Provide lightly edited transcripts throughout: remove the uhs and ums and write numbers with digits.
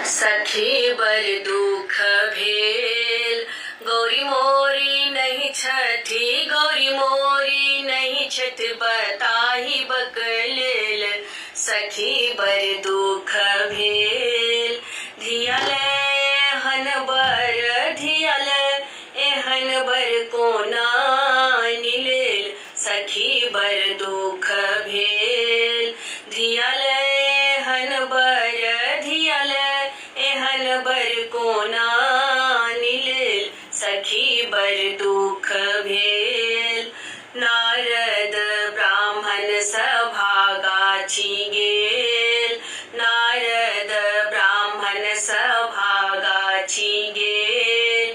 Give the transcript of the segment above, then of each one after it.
सखी बर दुख भेल गौरी मोरी नहीं छठी, गौरी मोरी नहीं छठ बताही बकलेल। सखी बर दुख भेल धियल एहन बर, धियल एहन बर कोना निलेल। सखी बर दुख भेल धियल एहन बर, धियल एहन बर कोना निलेल। सखी बर दुख भेल नारद ब्राह्मण सभागाछी गेल, नारद ब्राह्मण सभागाछी गेल।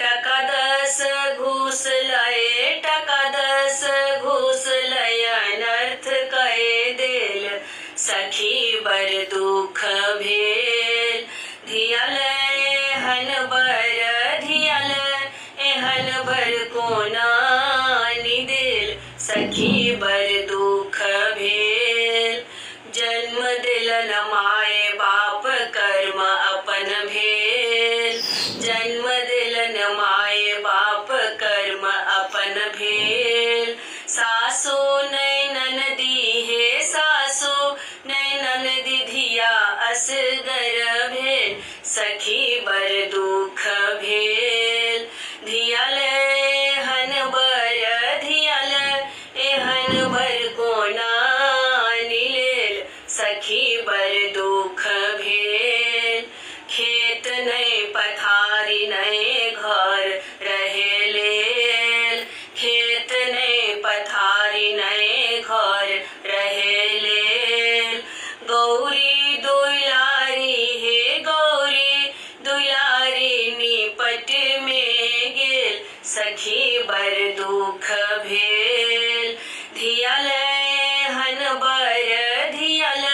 टका 10 घूस लय, टका 10 घूस लय अनर्थ कए देल। सखी बर दुख भेल धियल एहन बर, धियल एहन बर कोना निदेल। सखी बर दुख भेल जन्म दिलन माए बाप कर्म अपन भेल, जन्म दिलन माए बाप कर्म अपन भेल। सासु नै ननदी हे, सासु नै ननदी धिया असगर भेल। सखी बर दुख भेल धियल एहन बर, धियल एहन बर कोना निलेल। सखी बर दुख भेल खेत नै पथारी नै घर रहे लेल, खेत नै पथारी नै घर रहे लेल। गौरी दुलारी हे, गौरी दुलारी निपट में गेल। सखी बर दुख भेल धियल एहन बर, धियल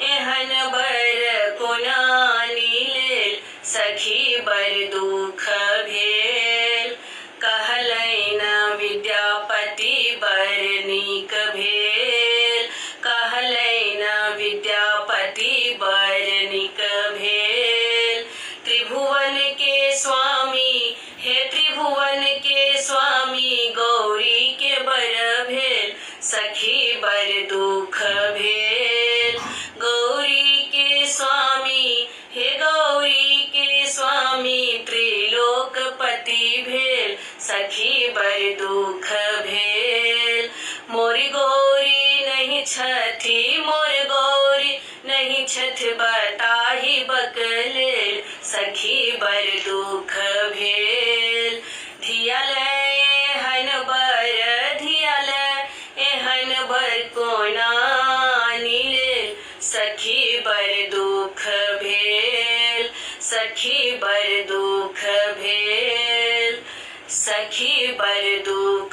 एहन बर कोना निलेल। सखी बर दुख भेल कहलैन विद्यापति बर नीक भेल, कहलैन विद्यापति बर नीक भेल। त्रिभुवन के स्वामी हे, त्रिभुवन के स्वामी गौरी के बर भेल। सखी बर दुख भेल गौरी के स्वामी हे, गौरी के स्वामी त्रिलोकपति भेल। सखी बर दुख भेल मोरी गौरी नहीं छठी, मोर गौरी नहीं छठ बताही बकलेल। सखी बर दुख भेल धियल एहन बर, धियल एहन बर कोना निलेल। सखी बर दुख भेल, सखी बर दुख भेल, सखी बर दुख